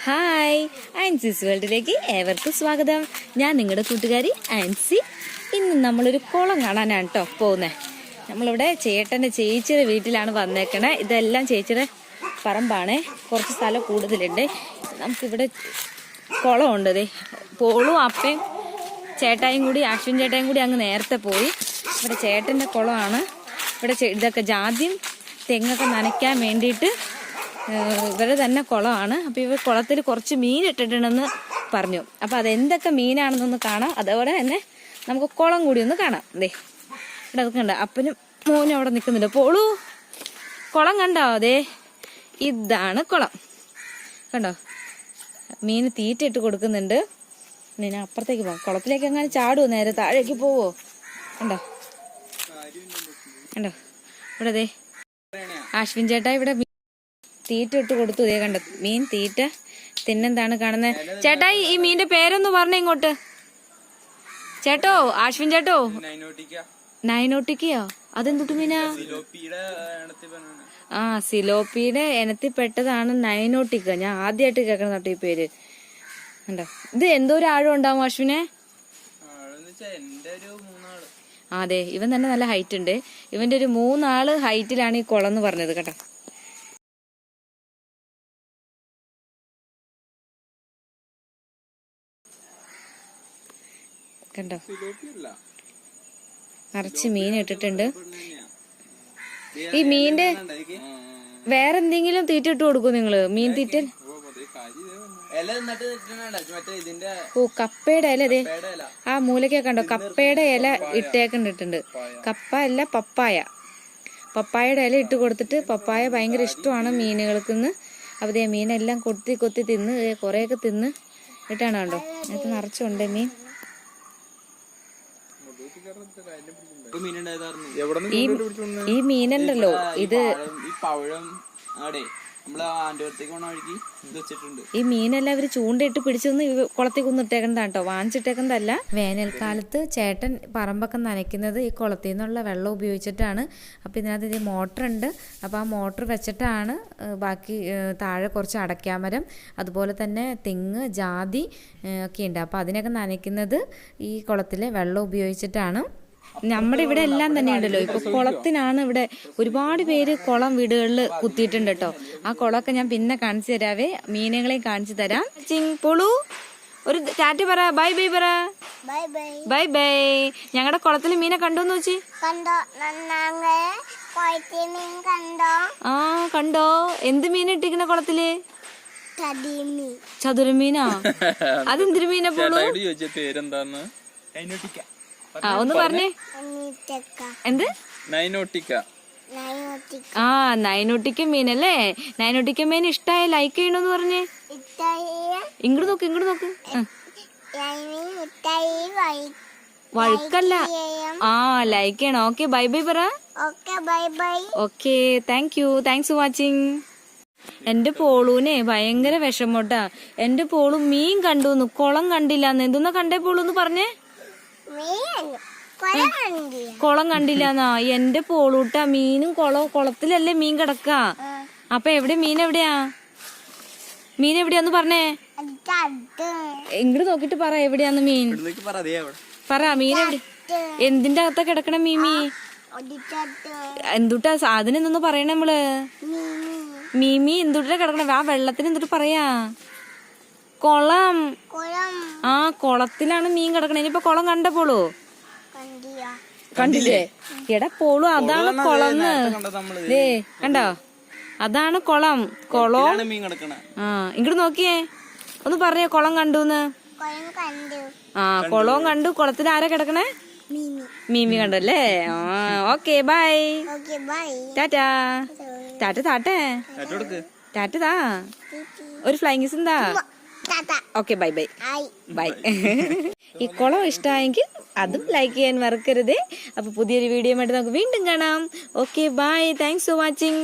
Hi, ആൻസീസ് വേൾഡിലേക്ക് ഏവർക്കും സ്വാഗതം. ഞാൻ നിങ്ങളുടെ കൂട്ടുകാരി ആൻസി. ഇന്ന് നമ്മളൊരു കുളം കാണാനാണ് കേട്ടോ പോകുന്നത്. നമ്മളിവിടെ ചേട്ടൻ്റെ ചേച്ചിയുടെ വീട്ടിലാണ് വന്നേക്കണേ. ഇതെല്ലാം ചേച്ചിയുടെ പറമ്പാണ്. കുറച്ച് സ്ഥലം കൂടുതലുണ്ട്. നമുക്കിവിടെ കുളമുണ്ട്. ദേ പോളും അപ്പയും ചേട്ടായും കൂടി, അശ്വിൻ ചേട്ടായും കൂടി അങ്ങ് നേരത്തെ പോയി. ഇവിടെ ചേട്ടൻ്റെ കുളമാണ്. ഇവിടെ ഇതൊക്കെ ജാതിയും തെങ്ങൊക്കെ നനയ്ക്കാൻ വേണ്ടിയിട്ട് ഇവരുടെ തന്നെ കുളമാണ്. അപ്പോൾ ഇവർ കുളത്തിൽ കുറച്ച് മീൻ ഇട്ടിട്ടുണ്ടെന്ന് പറഞ്ഞു. അപ്പോൾ അതെന്തൊക്കെ മീനാണെന്നൊന്ന് കാണാം. അതോടെ തന്നെ നമുക്ക് കുളം കൂടി ഒന്ന് കാണാം. അതെ, ഇവിടെ അതൊക്കെ ഉണ്ട്. അപ്പനും മോനും അവിടെ നിൽക്കുന്നുണ്ട്. പോളൂ, കുളം കണ്ടോ? അതെ, ഇതാണ് കുളം. കണ്ടോ, മീന് തീറ്റ ഇട്ട് കൊടുക്കുന്നുണ്ട്. ഞാൻ അപ്പുറത്തേക്ക് പോകാം. കുളത്തിലേക്ക് എങ്ങനെ ചാടുമോ? നേരെ താഴേക്ക് പോവോ? കണ്ടോ കണ്ടോ, ഇവിടെ അതെ അശ്വിൻ ചേട്ടാ ഇവിടെ തീറ്റ ഇട്ട് കൊടുത്തു. ഇതേ കണ്ടോ, മീൻ തീറ്റ തിന്നെന്താണ് കാണുന്നത്. ചേട്ടായി, ഈ മീന്റെ പേരൊന്ന് പറഞ്ഞ ഇങ്ങോട്ട്. ചേട്ടോ, അശ്വിൻ ചേട്ടോ. നൈനോട്ടിക്കയോ? അതെന്തുട്ട് മീനാ? ആ, സിലോപ്പിയുടെ ഇനത്തിൽപ്പെട്ടതാണ് നൈനോട്ടിക്ക. ഞാൻ ആദ്യമായിട്ട് കേൾക്കണം കേട്ടോ ഈ പേര്. കണ്ടോ, ഇത് എന്തോ ഒരു ആഴം ഉണ്ടാവും അശ്വിനെ? അതെ, ഇവൻ തന്നെ നല്ല ഹൈറ്റ് ഉണ്ട്. ഇവന്റെ ഒരു 3 ആള് ഹൈറ്റിലാണ് ഈ കുളം എന്ന് പറഞ്ഞത് കേട്ടോ. കണ്ടോ, നിറച്ച് മീൻ ഇട്ടിട്ടുണ്ട്. ഈ മീന്റെ വേറെന്തെങ്കിലും തീറ്റ ഇട്ട് കൊടുക്കും നിങ്ങള്? മീൻ തീറ്റ? ഓ, കപ്പയുടെ ഇല. അതെ, ആ മൂലക്കൊക്കെ കണ്ടോ, കപ്പയുടെ ഇല ഇട്ടേക്കണ്ടിട്ടുണ്ട്. കപ്പ അല്ല, പപ്പായയുടെ ഇല ഇട്ട് കൊടുത്തിട്ട്. പപ്പായ ഭയങ്കര ഇഷ്ടമാണ് മീനുകൾക്കെന്ന്. അപ്പോൾ ദേ മീനെല്ലാം കൊത്തി കൊത്തി തിന്ന്, കുറേയൊക്കെ തിന്ന് ഇട്ടാണ്. കണ്ടോ, അതിനകത്ത് നിറച്ചുണ്ട് മീൻ. ഈ മീനുണ്ടല്ലോ, ഇത് ഈ മീനെല്ലാം ഇവര് ചൂണ്ടയിട്ട് പിടിച്ചൊന്ന് കുളത്തിൽ കുന്നിട്ടേക്കുന്നതാണ് കേട്ടോ, വാങ്ങിച്ചിട്ടേക്കുന്നതല്ല. വേനൽക്കാലത്ത് ചേട്ടൻ പറമ്പൊക്കെ നനയ്ക്കുന്നത് ഈ കുളത്തിൽ നിന്നുള്ള വെള്ളം ഉപയോഗിച്ചിട്ടാണ്. അപ്പോൾ ഇതിനകത്ത് ഇത് മോട്ടറുണ്ട്. അപ്പോൾ ആ മോട്ടർ വെച്ചിട്ടാണ് ബാക്കി താഴെ കുറച്ച് അടയ്ക്കാമരം, അതുപോലെ തന്നെ തെങ്ങ്, ജാതി ഒക്കെ ഉണ്ട്. അപ്പോൾ അതിനൊക്കെ നനയ്ക്കുന്നത് ഈ കുളത്തിലെ വെള്ളം ഉപയോഗിച്ചിട്ടാണ്. നമ്മുടെ ഇവിടെ എല്ലാം തന്നെ ഉണ്ടല്ലോ. ഇപ്പൊ കുളത്തിനാണ് ഇവിടെ ഒരുപാട് പേര് കുളം വീടുകളിൽ കുത്തിയിട്ടുണ്ട് കേട്ടോ. ആ കുളമൊക്കെ ഞാൻ പിന്നെ കാണിച്ചു തരാവേ, മീനുകളെയും കാണിച്ചു തരാം. പോളൂ, ഒരു ടാറ്റ പറ, ബൈ ബൈ പറ. Bye bye. ഞങ്ങളുടെ കുളത്തില് മീനെ കണ്ടോന്ന് വെച്ചി? ആ, കണ്ടോ? എന്ത് മീൻ ഇട്ടിരിക്കണ കുളത്തില്? ചതുരമീനാ? അതെന്തൊരു മീനാ പോളൂ? ആ, ഒന്ന് പറഞ്ഞേ. എന്ത്? നൈനോട്ടിക്ക. ആ, നൈനോട്ടിക്ക മീനല്ലേ? നൈനോട്ടിക്ക മീൻ ഇഷ്ടായ ലൈക്ക് ചെയ്യണമെന്ന് പറഞ്ഞേ. ഇങ്ങോട്ട് നോക്ക്, ഇങ്ങോട്ട് നോക്ക്. വഴുക്കല്ല, ആ, ലൈക്ക് ചെയ്യണം. ഓക്കെ, ബൈ ബൈ പറ. Okay, thank you, thanks for watching. എന്റെ പോളൂനെ ഭയങ്കര വിഷമോട്ടാ. എന്റെ പോളു മീൻ കണ്ടുന്നു, കുളം കണ്ടില്ലാന്ന്. എന്തൊന്നാ കണ്ടേ പോളൂന്ന് പറഞ്ഞേ? കുളം കണ്ടില്ലാന്നാ? എന്റെ പോളൂട്ടാ, മീനും കുളത്തിലല്ലേ മീൻ കിടക്ക. അപ്പൊ എവിടെ മീൻ? എവിടെയാ മീൻ? എവിടെയാന്ന് പറഞ്ഞേ. ഇങ്ങോട്ട് നോക്കിട്ട് പറ, എവിടെയാന്ന് മീൻ? പറ, മീൻ എവിടെ? എന്തിന്റെ അകത്താ കിടക്കണ മീമി? എന്തുട്ടാ സാധനം എന്നൊന്ന് പറയണേ നമ്മള്. മീമി എന്തുട്ടാ കിടക്കണ? ആ വെള്ളത്തിന് എന്തുട്ട് പറയാ? കുളം. ആ, കുളത്തിലാണ് മീൻ കിടക്കണേ. ഇനിയിപ്പൊ കുളം കണ്ടപ്പോളൂ? കണ്ടില്ലേ? എടാ പോളൂ, അതാണ് കുളന്ന്. ദേ കണ്ടോ, അതാണ് കുളം. കുളം. ആ, ഇങ്ങോട്ട് നോക്കിയേ, ഒന്ന് പറഞ്ഞേ, കുളം കണ്ടൂന്ന്. ആ, കുളവും കണ്ടു. കുളത്തിൽ ആരാ കിടക്കണേ? മീമി കണ്ടല്ലേ? ആ, ഓക്കെ, ബൈ. ടാറ്റാ. ടാറ്റ താട്ടെ, ടാറ്റ താ. ഒരു ഫ്ലൈങ് കിസ് എന്താ? Okay, bye bye bye. ഈ കുളം ഇഷ്ടമായെങ്കിൽ അതും ലൈക്ക് ചെയ്യാൻ മറക്കരുതേ. അപ്പൊ പുതിയൊരു വീഡിയോ ആയിട്ട് നമുക്ക് വീണ്ടും കാണാം. Okay, bye, thanks for watching.